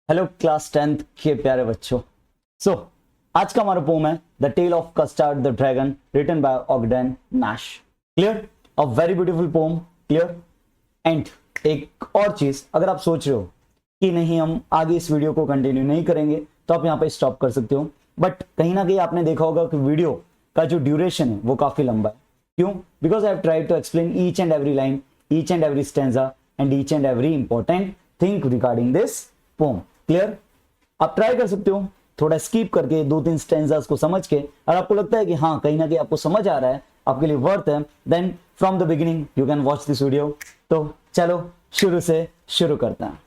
Hello class 10th के प्यारे बच्चों। आज का हमारा पोम है the tale of custard the dragon written by Ogden Nash. Clear? A very beautiful poem. Clear? And एक और चीज, अगर आप सोच रहे हो कि नहीं हम आगे इस वीडियो को कंटिन्यू नहीं करेंगे तो आप यहाँ पे स्टॉप कर सकते हो, बट कहीं ना कहीं आपने देखा होगा कि वीडियो का जो ड्यूरेशन है वो काफी लंबा है। क्यों? Because I have tried to explain each and every line, each and every stanza and each and every important thing regarding this poem. Clear? आप ट्राई कर सकते हो थोड़ा स्किप करके दो तीन स्टेंजास को समझ के, और आपको लगता है कि हाँ कहीं ना कहीं आपको समझ आ रहा है, आपके लिए वर्थ है, then from the beginning you can watch this video. तो चलो शुरू से शुरू करते हैं।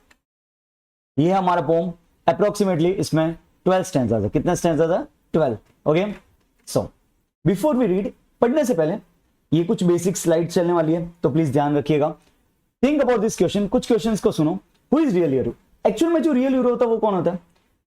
ये है हमारा पोम। अप्रोक्सीमेटली इसमें 12 स्टेंजास है। कितने स्टेंजास है? 12। Okay, so before we read, पढ़ने से पहले ये कुछ बेसिक स्लाइड चलने वाली है तो प्लीज ध्यान रखिएगा। Think about this question. कुछ क्वेश्चंस को सुनो। Who is real hero? Actual में जो रियल हीरो होता है वो कौन होता है?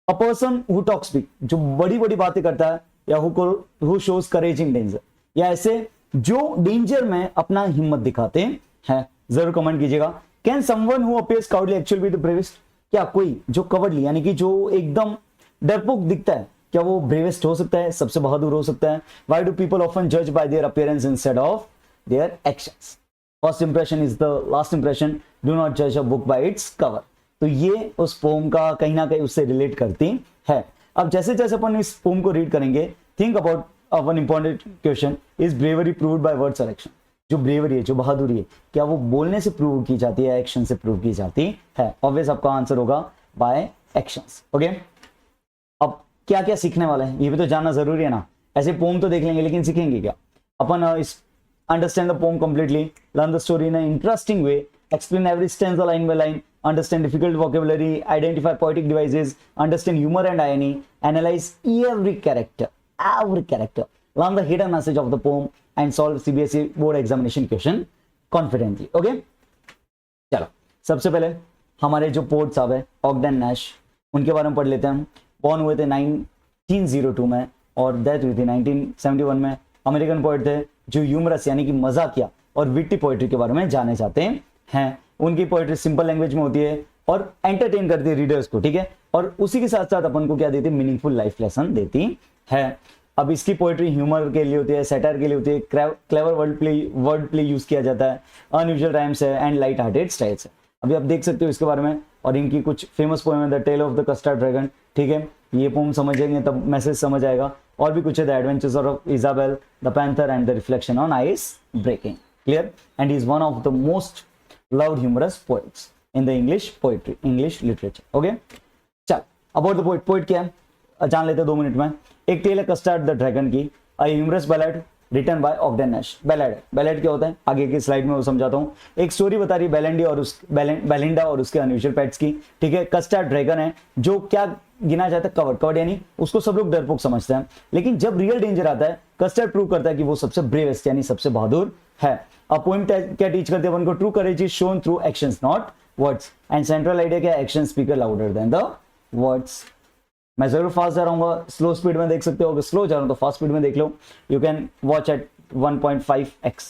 A person who talks big, जो बड़ी बड़ी बातें करता है, या who shows courage in danger, या ऐसे जो डेंजर में अपना हिम्मत दिखाते हैं। जरूर कमेंट कीजिएगा। Can someone who appears cowardly actually be the bravest? क्या कोई जो कवर्डली यानी कि जो एकदम डरपोक दिखता है, क्या वो ब्रेवेस्ट हो सकता है, सबसे बहादुर हो सकता है? व्हाई डू पीपल ऑफन जज bye their appearance instead of their actions? First impression is the last impression, do not जज a book by its cover. तो ये उस पोम का कहीं ना कहीं उससे रिलेट करती है। अब जैसे जैसे अपन इस पोम को रीड करेंगे, think about one important question, is bravery proved by word selection? जो ब्रेवरी है, जो बहादुरी है, क्या वो बोलने से प्रूव की जाती है, एक्शन से प्रूव की जाती है? ऑब्वियस आपका आंसर होगा बाय एक्शंस। ओके, अब क्या क्या सीखने वाले हैं ये भी तो जानना जरूरी है ना। ऐसे पोम तो देख लेंगे लेकिन सीखेंगे क्या? अपन इस understand the pome completely, learn the story in a interesting way, explain every stanza line by line, understand difficult vocabulary, identify poetic devices, understand humor and irony, analyze every character, learn the hidden message of the poem and solve CBSE board examination question confidently. Okay? चलो सबसे पहले हमारे जो poet साहब है ऑगडेन Nash, उनके बारे में पढ़ लेते हैं। बॉर्न हुए थे 1902 में और डेथ हुई थी 1971 में। अमेरिकन पोएट थे जो ह्यूमरस यानी कि मजाकिया और विट्टी पोएट्री के बारे में जाने जाते हैं। उनकी पोएट्री सिंपल लैंग्वेज में होती है और एंटरटेन करती है रीडर्स को, ठीक है, और उसी के साथ साथ अपन को क्या देती है? मीनिंगफुल लाइफ लेसन देती है। अब इसकी पोएट्री ह्यूमर के लिए होती है, सैटायर के लिए होती है, क्लेवर वर्ड प्ले यूज किया जाता है, अनयूजुअल राइम्स है एंड लाइट हार्टेड स्टाइल्स है। अभी आप देख सकते हो इसके बारे में। और इनकी कुछ फेमस पोएम है the tale of the custard dragon, ठीक है, ये पोएम समझेंगे तब मैसेज समझ आएगा। और भी कुछ है the adventures of Isabel, the panther and the reflection on ice breaking. Clear? And is one of the most loved humorous poets in the English poetry, English literature. Okay? चल, about the poet. Poet क्या है जान लेते हैं 2 minute में। एक tale है custard the dragon की, a humorous ballad written by Ogden Nash. Ballad क्या होता है आगे की स्लाइड में वो समझाता हूँ। एक स्टोरी बता रही है बेलिंडा और उसके अनयूजुअल पेट्स की, ठीक है। कस्टर्ड ड्रैगन है जो क्या गिना जाता है? कवर्ड यानी उसको सब लोग डरपोक समझते हैं, लेकिन जब रियल डेंजर आता है कस्टर्ड प्रूव करता है कि वो सबसे ब्रेवेस्ट यानी सबसे बहादुर है। अब पोएम क्या टीच करते हैं अपन को? True courage is shown through actions not words, and central idea क्या? Action speaker louder than the words. मैं जरूर फास्ट जा रहा हूँ, स्लो स्पीड में देख सकते हो। अगर स्लो जा रहा हूँ तो फास्ट स्पीड में देख लो। You can watch at 1.5x,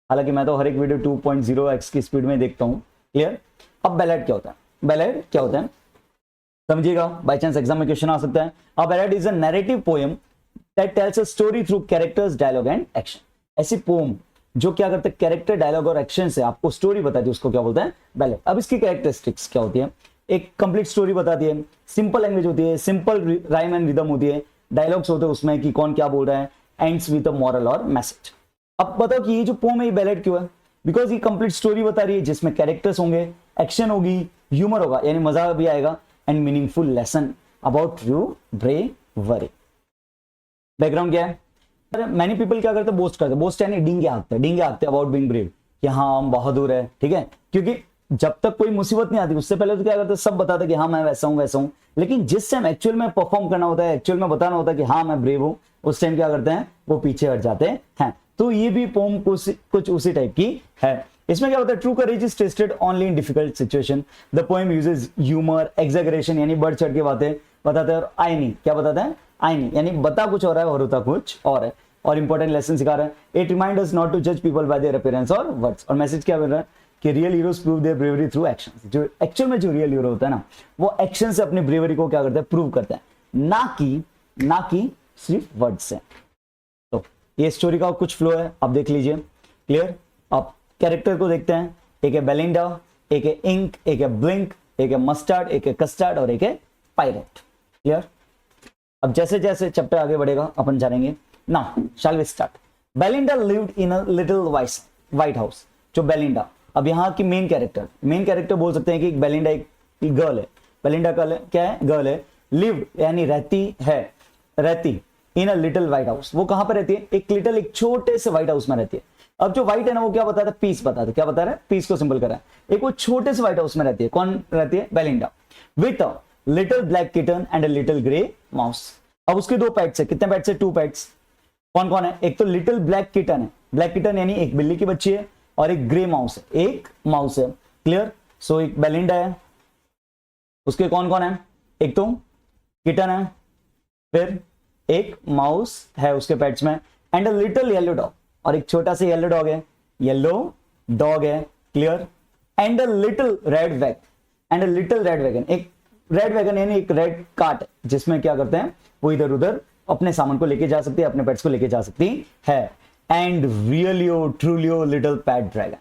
हालांकि मैं तो हर एक वीडियो 2.0x की स्पीड में देखता हूँ। क्लियर? अब बैलेड क्या होता है? बैलेड क्या होता है समझिएगा, बाय चांस एग्जाम में क्वेश्चन आ सकता है। अब ballad is a narrative poem that tells a story through characters, dialogue and action. ऐसी पोएम जो क्या करते हैं? कैरेक्टर, डायलॉग और एक्शन से आपको स्टोरी बताती है, उसको क्या बोलते हैं? बैलेड। अब इसकी कैरेक्टरिस्टिक्स क्या होती है? एक कंप्लीट स्टोरी बताती है, सिंपल लैंग्वेज होती है, सिंपल राइम एंड रिदम होती है, डायलॉग्स होते हैं उसमें कि कौन क्या बोल रहा है, एंड्स विद अ मॉरल और मैसेज। अब बताओ कि ये जो पोएम है ये बैलेड क्यों है? बिकॉज ये कंप्लीट स्टोरी बता रही है जिसमें कैरेक्टर्स होंगे, एक्शन होगी, ह्यूमर होगा यानी मजा भी आएगा, and meaningful lesson about true bravery. Background क्या है? मैनी पीपल क्या करते हैं? बोस्ट करते हैं। बोस्ट यानी डींगे हाँकते अबाउट बीइंग ब्रेव, कि हाँ हम बहादुर है, ठीक है। क्योंकि जब तक कोई मुसीबत नहीं आती उससे पहले तो क्या करते हैं? सब बताते कि हाँ मैं वैसा हूं। लेकिन जिस टाइम एक्चुअल में परफॉर्म करना होता है, एक्चुअल में बताना होता है कि हाँ मैं ब्रेव हूं, उस टाइम क्या करते हैं? वो पीछे हट जाते हैं। तो ये भी पोम कुछ उसी टाइप की है। इसमें क्या होता है? True courage is tested only in difficult situation. The poem uses humour, exaggeration यानी बढ़ चढ़ के बातें बताते हैं, और आईनी क्या बताते हैं? आईनी यानी बता कुछ और है और होता कुछ और है। और इंपॉर्टेंट लेसन सिखा रहा है। It remind us not to जज पीपल बाय देयर अपीयरेंस और वर्ड्स। और मैसेज क्या मिल रहा है? कि real heroes prove their bravery through action. जो एक्चुअल में जो रियल हीरो होता है ना, वो एक्शन से अपनी ब्रेवरी को क्या करता है, प्रूव करता है, ना कि सिर्फ वर्ड से। तो ये स्टोरी का कुछ फ्लो है, आप देख लीजिए। क्लियर? अब कैरेक्टर को देखते हैं। एक है बेलिंडा, एक है इंक, एक है ब्लिंक, एक है मस्टर्ड, एक है कस्टर्ड और एक है पायरेट। क्लियर? अब जैसे जैसे चैप्टर आगे बढ़ेगा अपन जानेंगे। Now shall we start. Belinda lived in a little white house. जो बेलिंडा, अब यहाँ की मेन कैरेक्टर बोल सकते हैं कि बेलिंडा एक गर्ल है। बेलिंडा का क्या है, गर्ल है। लिव्ड यानी रहती इन अ लिटिल व्हाइट हाउस। वो कहां पर रहती है, एक छोटे से व्हाइट हाउस में रहती है। अब जो व्हाइट है ना, वो क्या बता रहा है, पीस बता रहा है। क्या बता रहा है, पीस को सिंबल कर रहा है। एक वो छोटे से व्हाइट हाउस में रहती है। कौन रहती है, Belinda, with a little black kitten and a little grey mouse. अब उसके दो पेट्स है। कितने पेट्स है, 2 पेट्स। कौन कौन है, एक तो लिटिल ब्लैक किटन है, ब्लैक किटन यानी एक बिल्ली की बच्ची है, और एक ग्रे माउस है, एक माउस है। क्लियर? सो एक बेलिंडा है, उसके कौन कौन है, एक तो किटन है, फिर एक माउस है उसके पेट्स में, and a little yellow dog, और एक छोटा सा येलो डॉग है, clear? And a little red wagon, एक रेड वैगन यानी एक रेड कार्ट, जिसमें क्या करते हैं, वो इधर उधर अपने सामान को लेके जा सकती है, अपने पेट्स को लेके जा सकती है। And रियलियो ट्रूलियो little pet dragon.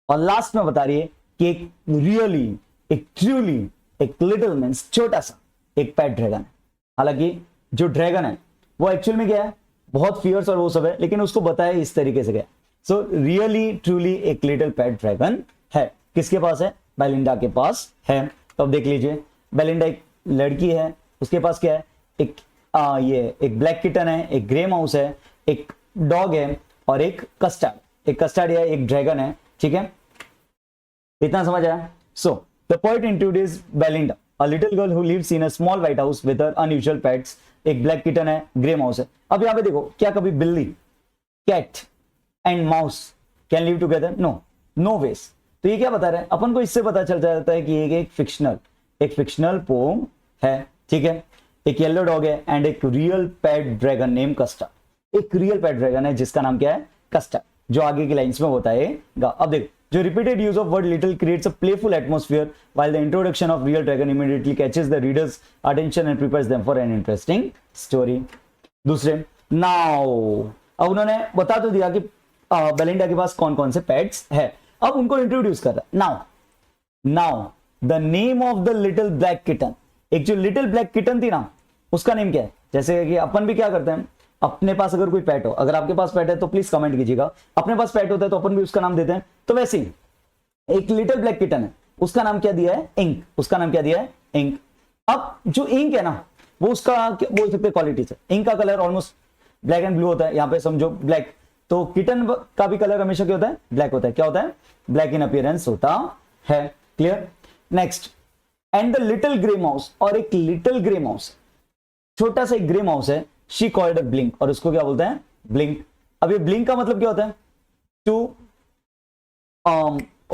और लास्ट में बता रही है कि एक रियली, एक ट्रूली, एक लिटिल मींस छोटा सा, एक पेट ड्रैगन है। हालांकि जो ड्रैगन है वो एक्चुअल में क्या है, बहुत फियर्स और वो सब है, लेकिन उसको बताया इस तरीके से गया। सो रियली ट्रूली एक लिटिल पेट ड्रैगन है। किसके पास है, बेलिंडा के पास है। तो अब देख लीजिए, बेलिंडा एक लड़की है, उसके पास क्या है, एक ब्लैक किटन है, एक ग्रे माउस है, एक डॉग है और एक कस्टर्ड या एक ड्रैगन है। ठीक है, इतना समझ आया? So the poet introduce Belinda, a little girl who lives in a small white house with her unusual pets. एक ब्लैक किटन है, ग्रे माउस है। अब यहां पे देखो, क्या कभी बिल्ली, cat and mouse can live together? No ways. तो ये क्या बता रहा है अपन को, इससे पता चल जाता है कि ये एक फिक्शनल पोम है। ठीक है, एक येलो डॉग है एंड एक रियल पेट ड्रैगन नेम कस्टर्ड। एक रियल पेट ड्रैगन है जिसका नाम क्या है, कस्टर्ड, जो आगे की लाइंस में बताएगा। अब देख, जो repeated use of word little creates a playful atmosphere while the introduction of real dragon immediately catches the readers attention and prepares them for an interesting story. दूसरे, नाउ अब उन्होंने बता तो दिया कि बेलिंडा के पास कौन कौन से पेट्स है। अब उनको इंट्रोड्यूस कर रहा है। Now the name of the little black kitten. एक जो लिटिल ब्लैक किटन थी ना, उसका नेम क्या है। जैसे कि अपन भी क्या करते हैं, अपने पास अगर कोई पेट हो, अगर आपके पास पेट है तो प्लीज कमेंट कीजिएगा, अपने पास पेट होता है तो अपन भी उसका नाम देते हैं। तो वैसे ही एक लिटिल ब्लैक किटन है, उसका नाम क्या दिया है, इंक। उसका नाम क्या दिया है, इंक। अब जो इंक है ना, वो उसका बोल सकते हैं क्वालिटी से। इंक का colour almost black and blue होता है, यहां पे समझो ब्लैक। तो किटन का भी कलर हमेशा क्या होता है, ब्लैक होता है। क्या होता है, ब्लैक इन अपीयरेंस होता है। Clear? Next, and the little grey mouse, और एक लिटिल ग्रे माउस, छोटा सा एक ग्रे माउस है, शी कॉल्ड अ ब्लिंक, और उसको क्या बोलते हैं, ब्लिंक। अब ये ब्लिंक का मतलब क्या होता है, to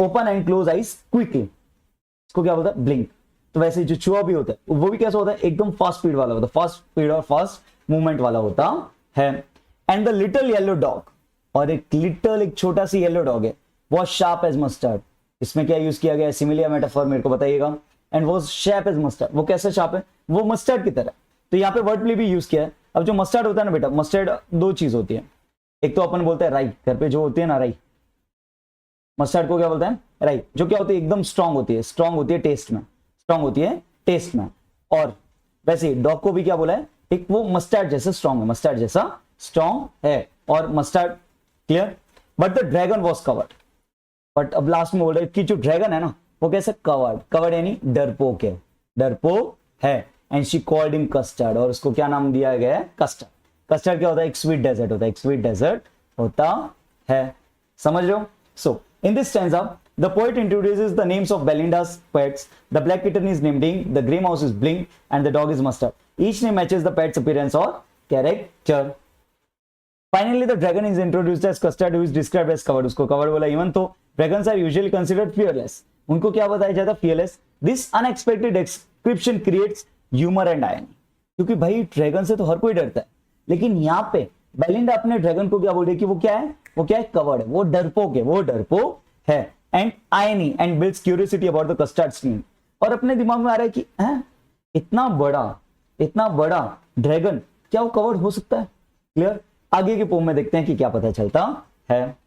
open and close eyes quickly, इसको क्या बोलता है, ब्लिंक। तो वैसे जो चूहा भी होता है वो भी कैसा होता है, एकदम फास्ट स्पीड वाला होता है, फास्ट स्पीड और फास्ट मूवमेंट वाला होता है। And the little yellow dog, और एक छोटा सी येलो डॉग है, वो शार्प एज मस्टर्ड। इसमें क्या यूज किया गया है, सिमिलियर मेटाफोर, मेरे को बताइएगा। एंड वो शार्प एज मस्टर्ड, वो कैसे शार्प है, वो मस्टर्ड की तरह। तो यहाँ पे वर्ड प्ले भी यूज किया है। अब जो मस्टर्ड होता है ना बेटा, मस्टर्ड दो चीज होती है, एक तो अपन बोलते हैं राई, घर पे जो होती है ना राई, मस्टर्ड को क्या बोलते हैं, राई, जो क्या होती है, एकदम स्ट्रांग होती है टेस्ट में, और वैसे डॉग को भी क्या बोला है, एक वो मस्टर्ड जैसा स्ट्रांग है, और mustard. Clear? But the dragon was covered, but अब लास्ट में बोल रहे कि जो ड्रैगन है ना, वो कैसे कवर्ड यानी डरपोक है। And she called him custard, और उसको क्या नाम दिया गया है, कस्टर्ड क्या होता है, एक स्वीट डेजर्ट होता है। समझ रहे हो? So in this stanza the poet introduces the names of Belinda's pets. The black kitten is named Ding, the grey mouse is Blink, and the dog is Mustard. Each name matches the pet's appearance or character. Finally, the dragon is introduced as Custard, who is described as covered. उसको covered बोला। Even though dragons are usually considered fearless, उनको क्या बताया जाता है, fearless. This unexpected description creates humor and irony. क्योंकि भाई dragon से तो हर कोई डरता है, लेकिन यहाँ पे बेलिंडा अपने ड्रैगन को क्या बोल रही है कि वो क्या है, कवर्ड है, वो डरपोक है। And irony and builds curiosity about the custard stream. और अपने दिमाग में आ रहा है कि हैं इतना बड़ा ड्रैगन क्या वो कवर्ड हो सकता है? क्लियर? आगे के पोम में देखते हैं कि क्या पता चलता है।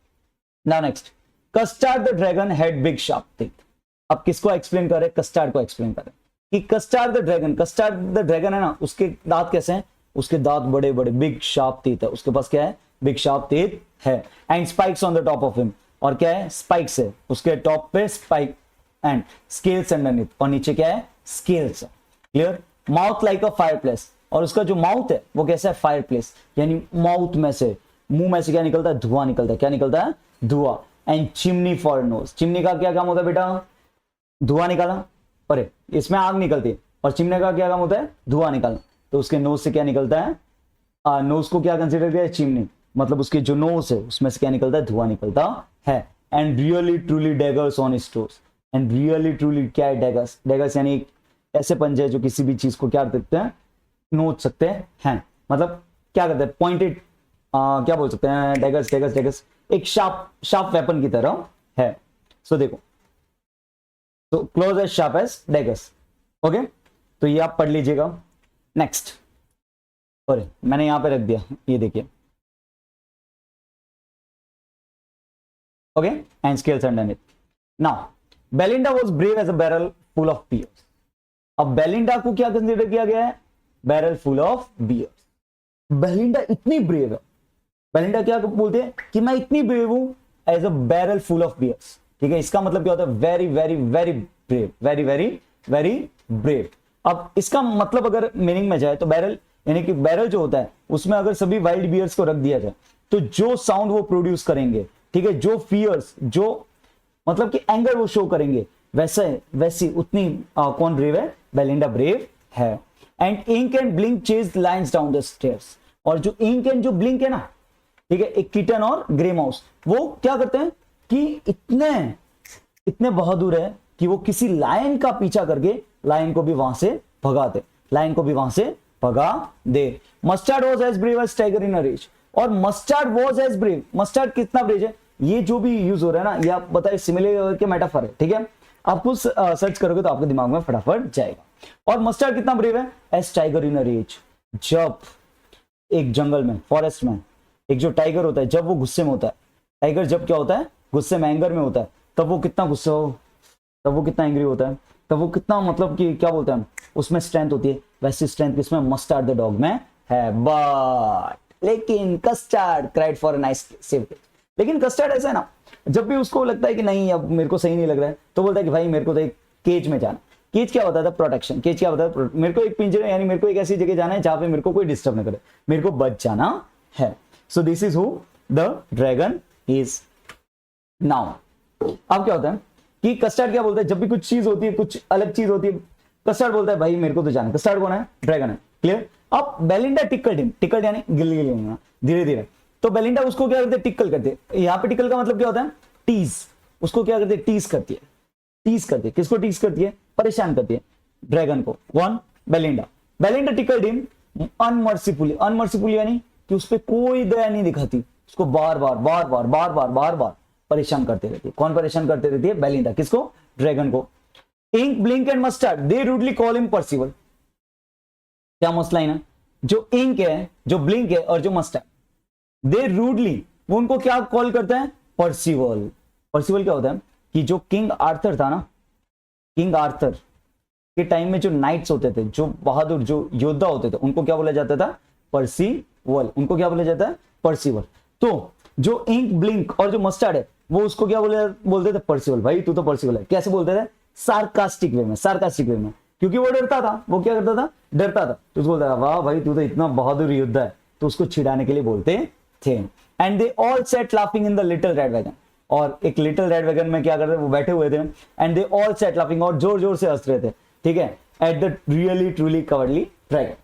Now next, custard the dragon had big sharp teeth. अब किसको एक्सप्लेन कर रहे? कस्टर्ड को एक्सप्लेन कर रहे कि कस्टर्ड द ड्रैगन है ना, उसके दांत कैसे हैं? उसके दांत बड़े बड़े बिग शार्प टीथ है, उसके पास क्या है? बिग शार्प टीथ है। And spikes on the top of him, और क्या है? स्पाइक्स है उसके टॉप पे, स्पाइक एंड स्केल्स अंडरनीथ, और नीचे क्या है? स्केल्स। क्लियर? माउथ लाइक अ फायरप्लेस, और उसका जो माउथ है वो कैसा है? फायरप्लेस, यानी माउथ में से, मुंह में से क्या निकलता है? धुआं निकलता है। क्या निकलता है? धुआं। And chimney for knows, chimney का क्या काम होता है बेटा? धुआं निकालना। अरे इसमें आग निकलती है, और चिमने का क्या काम होता है? धुआं निकालना। तो उसके नोज से क्या निकलता है? नोज को क्या कंसिडर किया है? चिमनी, मतलब उसकी जो नोज है उसमें से क्या निकलता है? धुआं निकलता है। And really truly daggers on his toes, and really truly क्या है? डैगर्स। डैगर्स यानी ऐसे पंजे जो किसी भी चीज को क्या कर सकते हैं? नोच सकते हैं, मतलब क्या करते हैं? पॉइंटेड, क्या बोल सकते हैं? डैगर्स एक शार्प वेपन की तरह है। सो देखो, तो close as sharp as daggers. Okay, तो ये आप पढ़ लीजिएगा। नेक्स्ट, अरे मैंने यहां पे रख दिया, ये देखिए। Okay, and scales underneath. Now Belinda was brave as a barrel full of bears. अब बेलिंडा को क्या कंसीडर किया गया है? Barrel full of bears. Belinda इतनी ब्रेव है, बेलिंडा क्या बोलते हैं कि मैं इतनी ब्रेव हूं as a barrel full of bears. ठीक है, इसका मतलब क्या होता है? Very very very brave, very very very brave. अब इसका मतलब अगर मीनिंग में जाए तो बैरल यानी कि बैरल जो होता है उसमें अगर सभी वाइल्ड बियर्स को रख दिया जाए तो जो साउंड वो प्रोड्यूस करेंगे, ठीक है, जो फियर्स, जो मतलब कि एंगर वो शो करेंगे, वैसी उतनी कौन ब्रेव है? बेलिंडा ब्रेव है। And Ink and Blink chase lions down the stairs. और जो इंक एंड जो ब्लिंक है ना, ठीक है, एक किटन और ग्रे माउस, वो क्या करते हैं कि इतने बहादुर है कि वो किसी लायन का पीछा करके लायन को भी वहां से भगा दे। Mustard was as brave as tiger in a rage. और Mustard was as brave, Mustard कितना ब्रेव है? ये जो भी यूज हो रहा है ना, ये आप बताइए सिमिलर के मेटाफर है। ठीक है, आप कुछ सर्च करोगे तो आपके दिमाग में फटाफट जाएगा। और मस्टर्ड कितना ब्रेव है? As tiger in a rage. जब एक जंगल में, फॉरेस्ट में एक जो टाइगर होता है, जब वो गुस्से में होता है, टाइगर जब क्या होता है? गुस्से में, एंगर में होता है, तब वो कितना गुस्सा हो, तब वो कितना एंग्री होता है, तब वो कितना, मतलब कि क्या बोलते हैं, उसमें स्ट्रेंथ होती है। वैसी स्ट्रेंथ किसमें? मस्टर्ड द डॉग में है। बट लेकिन custard cried for a nice safety. लेकिन कस्टर्ड ऐसा है ना, जब भी उसको लगता है कि नहीं अब मेरे को सही नहीं लग रहा है, तो बोलता है कि भाई मेरे को तो एक केज में जाना। केज क्या होता था? प्रोटेक्शन। केज क्या होता है? मेरे को एक पिंजरे, यानी मेरे को एक ऐसी जगह जाना है जहां पे मेरे को कोई डिस्टर्ब ना करे, मेरे को बच जाना है। So this is who the dragon is. Now अब क्या होता है कि कस्टर्ड क्या बोलता है? जब भी कुछ चीज होती है, कुछ अलग चीज होती है, कस्टर्ड बोलता है भाई मेरे को तो जाना है। कस्टर्ड कौन है? ड्रैगन है। क्लियर? अब बेलिंडा टिक्कल्ड हिम, टिक्कल्ड यानी गिल गिल, धीरे धीरे। तो बेलिंडा उसको क्या करते? टिक्कल करते। यहाँ पे टिक्कल का मतलब क्या होता है? टीज। उसको क्या करते? टीज करती है। टीज करती है। किसको टीज करती है? परेशान करती है ड्रैगन को। कौन? Belinda. Belinda tickled him unmercifully. Unmercifully यानी कि उस पर कोई दया नहीं दिखाती, उसको बार बार परेशान करते रहती है। कौन परेशान करते रहती है? बेलिंडा। किसको? ड्रैगन को। Ink Blink and Mustard they rudely call him Percival. क्या मस्त लाइन है? जो इंक है, जो ब्लिंक है और जो मस्टर्ड, दे रूडली, वो उनको क्या कॉल करते हैं? पर्सिवल। पर्सिवल क्या होता है कि जो किंग आर्थर था ना, किंग आर्थर के टाइम में जो नाइट्स होते थे, जो बहादुर, जो योद्धा होते थे, उनको क्या बोला जाता था? पर्सिवल। उनको क्या बोला जाता है? पर्सिवल। तो जो इंक ब्लिंक और जो मस्टर्ड है वो उसको क्या बोलते थे? पर्सिवल। भाई तू तो पर्सिवल है। कैसे बोलते थे? सार्कास्टिक वे में, सार्कास्टिक वे में, क्योंकि वो डरता था। वो क्या करता था? डरता था। तो उसको बोलता था वाह भाई तू तो इतना बहादुर योद्धा है, तो उसको छिड़ाने के लिए बोलते थे। And they all set laughing in the little red wagon. और एक लिटिल रेड वैगन में क्या कर रहे थे? वो बैठे हुए थे। And they all set laughing, और जोर जोर से हंस रहे थे। ठीक है, at the really truly cowardly dragon.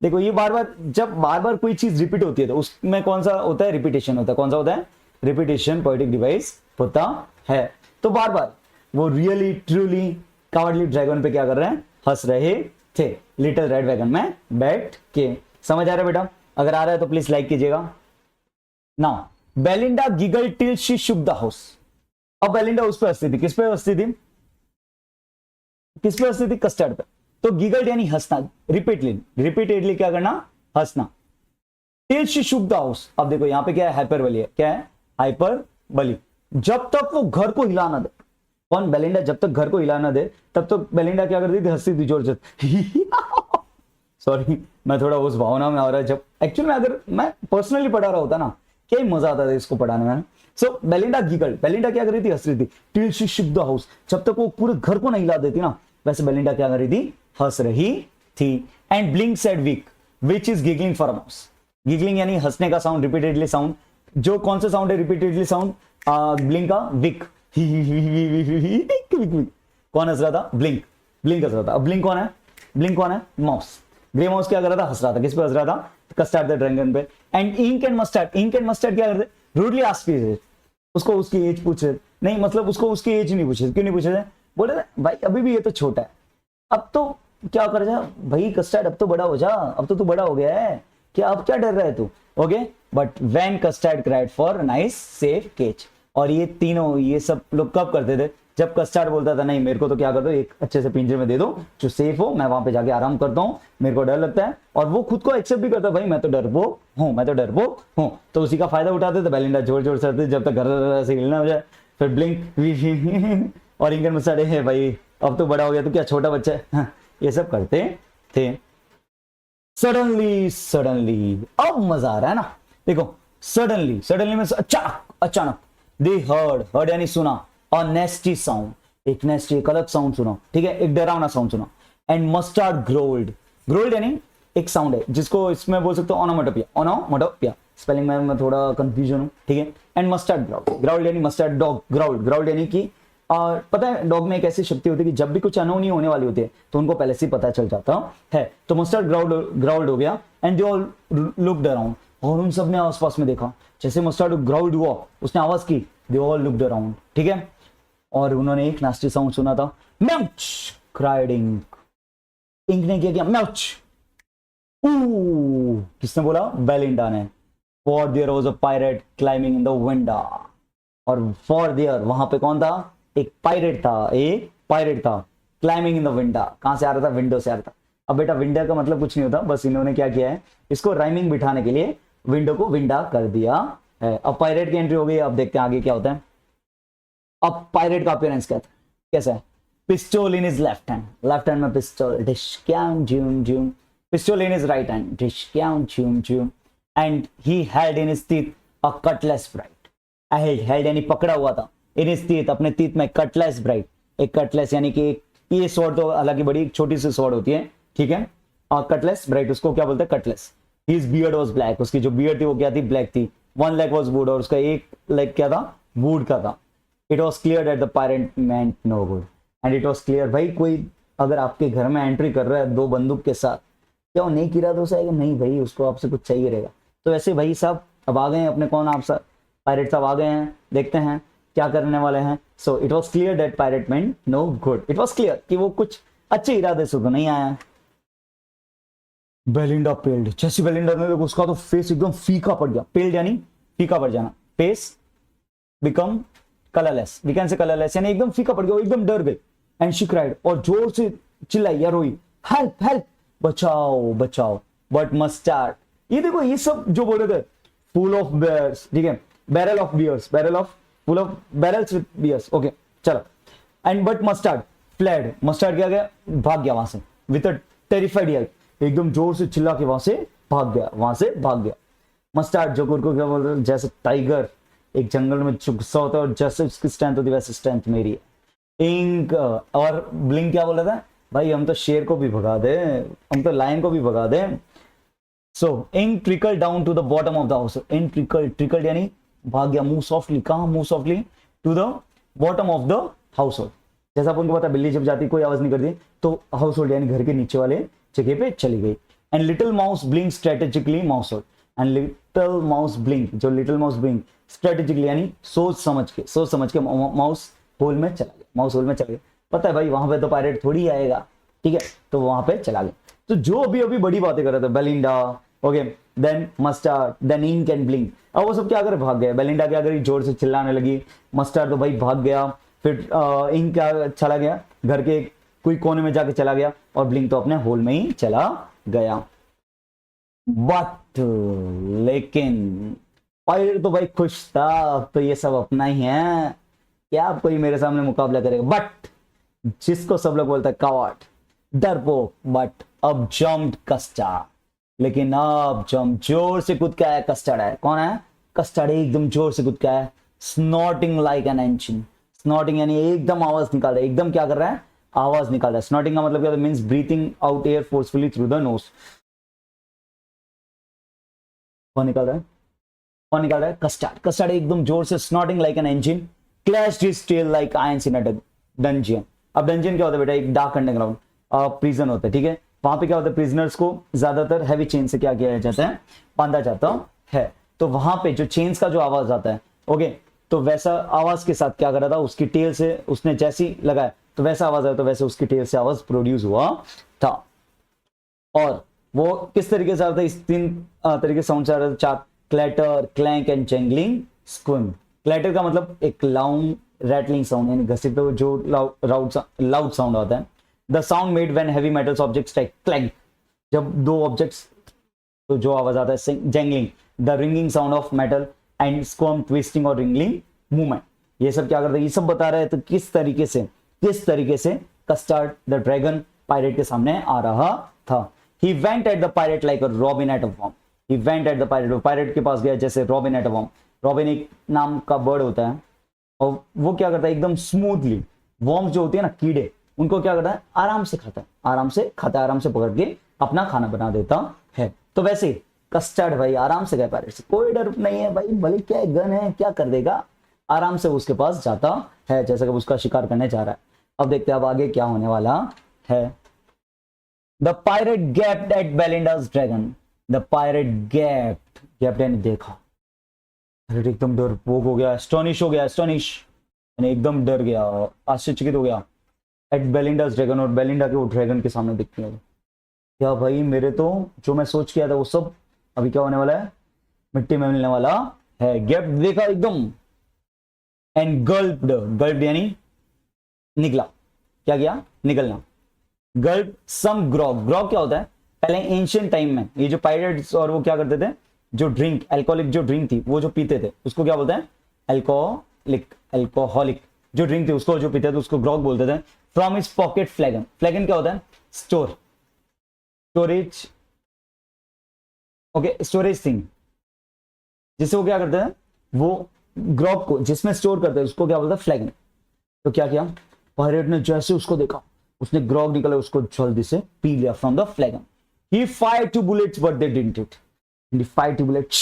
देखो ये बार बार, जब बार बार कोई चीज रिपीट होती है तो उसमें कौन सा होता है? रिपीटेशन होता है। कौन सा होता है? रिपीटेशन पोएटिक डिवाइस होता है। तो बार बार वो रियली ट्रूली कवर्डली ड्रैगन पे क्या कर रहे हैं? हंस रहे थे, लिटिल रेड वैगन में बैठ के। समझ आ रहा है बेटा? अगर आ रहा है तो प्लीज लाइक कीजिएगा। Now Belinda giggle till she shook the house. अब बेलिंडा उस पर हंसती थी, किस पे हंसती थी, किस पे हंसती थी, कस्टर्ड पे। तो गिगल्ड यानी हंसना, रिपीटेडली क्या करना, हंसना। Till she shook the house, अब देखो यहां पे क्या है, हाइपरबली है, क्या है, हाइपरबली। जब तक वो घर को हिला ना दे, कौन, बेलिंडा, जब तक घर को हिला ना दे तब तक बेलिंडा क्या करती थी, हंसती थी जोर से। सॉरी, मैं थोड़ा उस भावना में आ रहा है, जब एक्चुअली में अगर मैं पर्सनली पढ़ा रहा होता ना, क्या ही मजा आता था इसको पढ़ाने में। सो बेलिंडा गिगल्ड, बेलिंडा क्या कर रही थी, हंस रही थी। Till she shook the house, जब तक वो पूरे घर को नहीं हिला देती ना, वैसे बेलिंडा क्या कर रही थी, हंस रही थी। And Blink said week, which is giggling for a mouse. Giggling यानी हंसने का साउंड, रिपीटेडली साउंड। जो कौन सा साउंड है रिपीटेडली साउंड, ब्लिंक का, विक। कौन हंस रहा था, ब्लिंक, ब्लिंक हंस रहा था। अब ब्लिंक कौन है, ब्लिंक कौन है, माउस। ग्रे माउस क्या कर रहा था, हंस रहा था, किस पे हंस रहा था, कस्टर्ड द ड्रैगन पे। And Ink and Mustard, ink and Mustard क्या करते, रूडली आस्क उसको उसकी एज पूछे, नहीं मतलब उसको उसकी एज नहीं पूछे, क्यों नहीं पूछे थे, बोले भाई अभी भी ये तो छोटा है, अब तो क्या कर जा भाई कस्टर्ड, अब तो बड़ा हो जा, अब तो तू बड़ा हो गया है, क्या अब क्या डर रहा है तू, okay. But when Custard cried for nice safe cage, और ये तीनों ये सब लोग कब करते थे, जब कस्टर्ड बोलता था नहीं मेरे को तो क्या कर दो, एक अच्छे से पिंजरे में दे दो जो सेफ हो, मैं वहां पे जाके आराम करता हूँ, मेरे को डर लगता है, और वो खुद को एक्सेप्ट भी करता भाई मैं तो डरपोक हूँ, मैं तो डरपोक हूँ। तो उसी का फायदा उठाते थे बेलिंडा, जोर जोर से हंसती जब तक घर से हिलना हो जाए, फिर ब्लिंक और इंकन मस्टर्ड है भाई अब तो बड़ा हो गया तो क्या छोटा बच्चा है, हाँ, ये सब करते थे। सडनली अब मजा आ रहा है ना, देखो सडनली में अचानक दे हर्ड यानी सुना, और नेस्टी साउंड, एक नेस्टी एक अलग साउंड सुना, ठीक है, एक डरावना साउंड सुना। एंड मस्टर्ड ग्रोल्ड यानी एक साउंड है जिसको इसमें बोल सकते हो ओनोमोटोपिया, स्पेलिंग में मैं थोड़ा कंफ्यूजन हूं, ठीक है। एंड मस्टर्ड ग्राउल्ड यानी मस्टर्ड डॉग, ग्राउल्ड यानी कि और पता है डॉग में एक ऐसी शक्ति होती है कि जब भी कुछ अनहोनी होने वाली होती है तो उनको पहले से ही पता चल जाता है। तो मस्टर्ड ग्राउल्ड हो गया। And they all looked around, और उन सब ने आसपास में देखा, जैसे मस्टर्ड ग्राउल्ड हुआ उसने आवाज की, दे ऑल लुक्ड अराउंड, ठीक है। और उन्होंने एक नास्टी साउंड सुना था, म्याउच क्राइड इंक, इंक ने क्या किया, म्याउच। किसने बोला, बेलिंडा ने। For their was a pirate climbing in the window, और फॉर देयर वहां पे कौन था, एक पायरेट था क्लाइंबिंग इन द विंडो, कहां से आ रहा था, विंडो से आ रहा था। अब बेटा विंडो का मतलब कुछ नहीं होता, बस इन्होंने क्या किया है, इसको राइमिंग बिठाने के लिए विंडो को विंडा कर दिया है। अब पायरेट की एंट्री हो गई, अब देखते हैं आगे क्या होता है। अब पायरेट का अपीयरेंस कैसा है, pistol in his left hand में पिस्टल, डिशक्याम ज्यूम ज्यूम, pistol in his right hand, डिशक्याम ज्यूम ज्यूम, and he held in his teeth a cutlass bright, held यानी पकड़ा हुआ था, इन हिज टीथ अपने टीथ में, कटलेस ब्राइट, एक कटलेस यानी कि ये स्वॉर्ड तो हालांकि बड़ी छोटी सी स्वॉर्ड होती है, ठीक है, और कटलेस ब्राइट उसको क्या बोलते हैं, Cutlass. His beard was black, उसकी जो बियर्ड थी वो क्या थी, ब्लैक थी। वन लेग वाज वुड, और उसका एक लेग क्या था, वुड का था। It was clear that the pirate meant no good, and it was clear, भाई कोई अगर आपके घर में एंट्री कर रहा है दो बंदूक के साथ, क्या वो नहीं किया तो आएगा, नहीं भाई उसको आपसे कुछ चाहिए रहेगा। तो ऐसे भाई साहब अब आ गए हैं अपने, कौन आप सब पायरेट साहब आ गए हैं, देखते हैं क्या करने वाले हैं। So it was clear that pirate meant no good, it was clear कि वो कुछ अच्छे इरादे से तो नहीं आया। बेलिंडा पेल्ड, जैसे बेलिंडा ने देखो उसका तो फेस एकदम फीका पड़ गया, पेल्ड यानी फीका पड़ जाना, face become colourless, we can say colourless यानी एकदम फीका पड़ गया, एकदम डर गई। एंड शी क्राइड, और जोर से चिल्लाई या रोई, हेल्प हेल्प, बचाओ बचाओ। बट मस्टर्ड, ये देखो ये सब जो बोले थे, फुल ऑफ बेयर्स, ठीक है, barrel of beers, full of barrels with beers, okay चलो। And but Mustard fled, Mustard क्या गया, भाग गया वहां से, विद अ टेरिफाइड येल्प, एकदम जोर से चिल्ला के वहां से भाग गया। मस्टर्ड जो को क्या बोलते हैं, जैसे टाइगर एक जंगल में गुस्सा होता है और जैसे उसकी स्ट्रेंथ होती है वैसे स्ट्रेंथ मेरी है। इंक और ब्लिंक क्या बोल रहा था, भाई हम तो शेर को भी भगा दे, हम तो लायन को भी भगा दे। So ink trickle down to the bottom of the house, ink trickle यानी भाग गया, मूव सॉफ्टली, कहां, move softly to the bottom of the house hold. जैसा आपको पता बिल्ली जब जाती कोई आवाज नहीं करती, तो हाउस होल्ड यानी घर के नीचे वाले जगह पे चली गई। And little mouse blink strategically mouse hold, and little mouse blink, जो लिटिल माउस ब्लिंक स्ट्रेटेजिकली यानी सोच समझ के माउस होल में चला गया, पता है भाई वहां पे तो पायरेट थोड़ी आएगा, ठीक है, तो वहां पे चला गया। तो जो अभी बड़ी बातें कर रहे थे Belinda, okay, then mustard, then ink and blink. अब वो सब क्या करे, भाग गए। बेलिंडा क्या करी, जोर से चिल्लाने लगी। मस्टर्ड तो भाई भाग गया। फिर इंक क्या चला गया, घर के कोई कोने में जाके चला गया। और ब्लिंक तो अपने होल में ही चला गया। बट लेकिन पायरेट तो भाई खुश था, अब तो ये सब अपना ही है, क्या अब कोई मेरे सामने मुकाबला करेगा। बट जिसको सब लोग बोलते हैं कावर्ड, डरपोक, बट अब जम्प्ड कस्टर्ड। लेकिन अब जंप जोर से कूद के आया कस्टर्ड है। कौन है, कस्टर्ड एकदम जोर से कूद के आया। Snorting like an engine. Snorting यानी एकदम आवाज निकाल रहा है, एकदम क्या कर रहा है, आवाज निकाल रहा है। स्नॉटिंग का मतलब क्या होता है, means breathing out air forcefully through the nose. कौन निकाल रहा है, कौन निकाल रहा है, कस्टर्ड। कस्टर्ड एकदम जोर से snorting like an engine, clashed his tail like irons in a dungeon. अब डंजियन क्या होता है बेटा, एक डार्क अंडरग्राउंड प्रिजन होता है, ठीक है। वहां पे क्या होता है, प्रिजनर्स को ज्यादातर हैवी चेन से क्या किया जाता है, बांधा जाता है। तो वहां पे जो चेन्स का जो आवाज आता है, ओके, तो वैसा आवाज के साथ क्या कर रहा था, उसकी टेल से उसने जैसी लगाया तो वैसा आवाज आया, तो वैसे उसकी टेल से आवाज प्रोड्यूस हुआ था। और वो किस तरीके से आता है, इस तीन तरीके साउंड से आ रहा था, चार, clatter, clank and jangling, squirm. Clatter का मतलब एक लाउड रैटलिंग साउंड, यानी घसीटते हुए जो लाउड साउंड आता है। The sound made when heavy metals objects strike, clank, जब दो ऑब्जेक्ट्स, तो जो आवाज आता है, jangling, the ringing sound of metal, and squirm, twisting और रिंगलिंग मूवमेंट। ये सब क्या करता है, ये सब बता रहे हैं। तो किस तरीके से कस्टर्ड द ड्रैगन पायरेट के सामने आ रहा था। He went at the pirate like a robin at a worm. He went at the pirate, pirate के पास गया जैसे robin at a worm. Robin एक नाम का बर्ड होता है, और वो क्या करता है, एकदम स्मूथली वर्म्स जो होती है ना, कीड़े, उनको क्या करता है, आराम से खाता है, आराम से पकड़ के अपना खाना बना देता है। तो वैसे कस्टर्ड भाई आराम से गया पायरेट से, कोई डर नहीं है भाई, भले क्या गन है, क्या कर देगा, आराम से उसके पास जाता है, जैसे कि उसका शिकार करने जा रहा है। अब देखते हैं अब आगे क्या होने वाला है। The pirate gaped at Belinda's dragon. The pirate gaped यानी देखा, pirate एकदम डरपोक हो गया, एस्टोनिश हो गया, यानी एकदम डर गया, आश्चर्यचकित हो गया। एट बेलिंडा's dragon, और बेलिंडा के वो ड्रैगन के सामने दिखती है। क्या भाई, मेरे तो जो मैं सोच किया था वो सब अभी क्या होने वाला है, मिट्टी में मिलने वाला है। गैप देखा एकदम, एंड गल्प्ड यानी निकला, क्या किया, निकलना। गल्प सम ग्रॉग, ग्रॉग क्या होता है, पहले एंशिएंट टाइम में ये जो पायरेट्स और वो क्या करते थे, जो ड्रिंक, अल्कोहलिक जो ड्रिंक थी, वो जो पीते थे उसको क्या बोलते हैं, अल्कोहलिक जो ड्रिंक थी उसको जो पीते थे उसको ग्रॉग बोलते थे। फ्रॉम हिज पॉकेट फ्लैगन, फ्लैगन क्या होता है, स्टोरेज, ओके, स्टोरेज थिंग, जिससे वो क्या करते हैं, वो ग्रॉग को जिसमें स्टोर करते हैं उसको क्या बोलते हैं, फ्लैगन। तो क्या किया, पायरेट ने जैसे उसको देखा, उसने ग्रॉग निकला, उसको जल्दी से पी लिया from the फ्लैगन। He fired 2 bullets but they didn't hit. He fired 2 bullets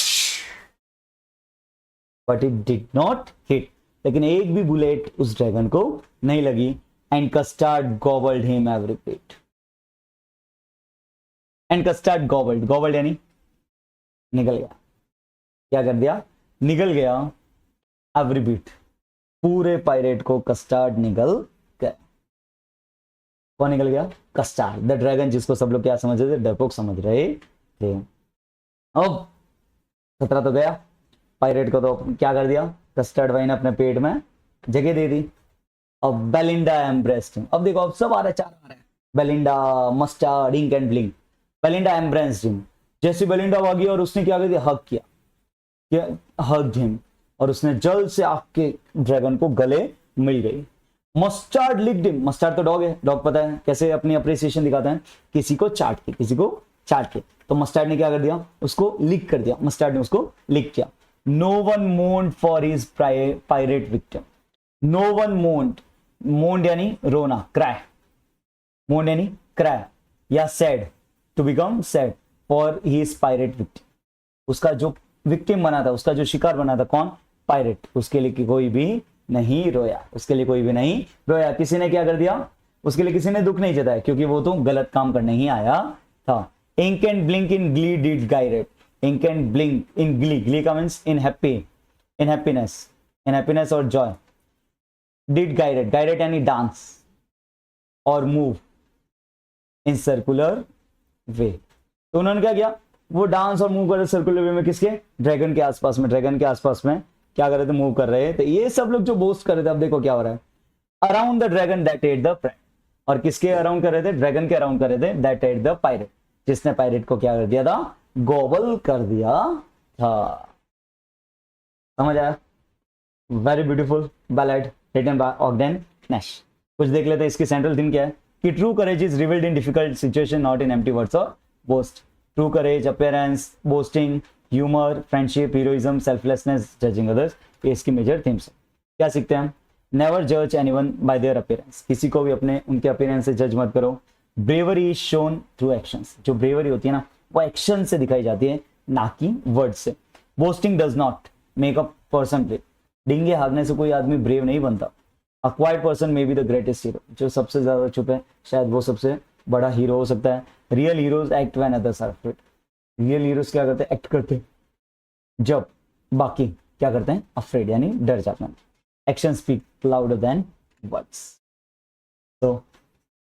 but it did not hit. लेकिन एक भी बुलेट उस ड्रैगन को नहीं लगी। And custard गॉबल्ड him every bit. And custard गॉबल्ड यानी निकल गया, क्या कर दिया, निकल गया एवरी बिट, पूरे पायरेट को कस्टर्ड निकल गया। कौन निकल गया, कस्टर्ड द ड्रैगन, जिसको सब लोग क्या समझ रहे थे, डरपोक समझ रहे थे। अब खतरा तो गया, पायरेट को तो क्या कर दिया, कस्टर्ड वाइन अपने पेट में जगह दे दी। अब बेलिंडा एम्ब्रेस्ड हिम, अब देखो अब सब आ रहे, चार आ रहे हैं, Belinda, mustard, ink and blink. Belinda embraced him, जैसे बेलिंडा आ गई और उसने क्या कर दिया, हग किया, हग हिम, और उसने जल्द से आके ड्रैगन को गले मिल गई। मस्टर्ड लिक्ड हिम, मस्टर्ड तो डॉग है, डॉग पता है कैसे अपनी अप्रिसिएशन दिखाता है, किसी को चाट के, तो मस्टर्ड ने क्या कर दिया, उसको लिक कर दिया, मस्टर्ड ने उसको लिक किया। No one moaned for his pirate victim, no one moaned यानी रोना, क्राई, मोन्ड यानी क्राई या sad, to become sad for his pirate victim, उसका जो विक्टिम बना था, उसका जो शिकार बना था, कौन, पायरेट, उसके लिए कोई भी नहीं रोया, उसके लिए कोई भी नहीं रोया। किसी ने क्या कर दिया, उसके लिए किसी ने दुख नहीं जताया, क्योंकि वो तो गलत काम करने ही आया था। Ink and blink in glee did gyrate, ink and blink in glee का मींस इन हैप्पीनेस और जॉय, डिड गायरेट यानी डांस और मूव इन सर्कुलर वे। तो उन्होंने क्या किया, वो डांस और मूव कर रहे सर्कुलर वे में, किसके, ड्रैगन के आसपास में, ड्रैगन के आसपास में क्या कर रहे थे, मूव कर रहे थे। ये सब लोग जो बोस्ट कर रहे थे, अब देखो क्या हो रहा है, around the dragon that at the pride, और किसके अराउंड कर रहे थे, ड्रैगन के अराउंड कर रहे थे, दैट एट द पायरेट, जिसने पायरेट को क्या कर दिया था, गोबल कर दिया था। समझ आया? Very beautiful ballad written by Ogden Nash. कुछ देख लेते हैं इसकी सेंट्रल थीम क्या है, कि true courage is revealed in difficult situation, not in empty words और boast. True courage, appearance, boasting, humour, friendship, heroism, selflessness, judging others, ये इसकी मेजर थीम्स है। क्या सीखते हैं हम, नेवर जज एनीवन बाय देयर अपीयरेंस, किसी को भी अपने उनके अपीयरेंस से जज मत करो। Bravery is shown through actions, जो ब्रेवरी होती है ना वो एक्शन से दिखाई जाती है, ना कि वर्ड से। Boasting does not make a person brave, डिंगे हारने से कोई आदमी ब्रेव नहीं बनता। A quiet person may be the greatest hero, जो सबसे ज्यादा चुप है शायद वो सबसे बड़ा हीरो हो सकता है। Real heroes act when others are afraid, real heroes क्या करते हैं, एक्ट करते हैं जब बाकी क्या करते हैं, अफ्रेड यानी डर जाते हैं। Action speak louder than words. तो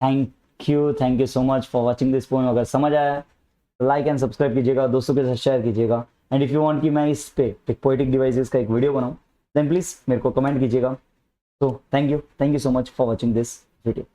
thank you so much for watching this poem. अगर समझ आया तो लाइक एंड सब्सक्राइब कीजिएगा, दोस्तों के साथ शेयर कीजिएगा। एंड इफ यू वांट कि मैं इस पे एक पोएटिक डिवाइसेस का एक वीडियो बनाऊं, देन प्लीज मेरे को कमेंट कीजिएगा। तो thank you so much for watching this video.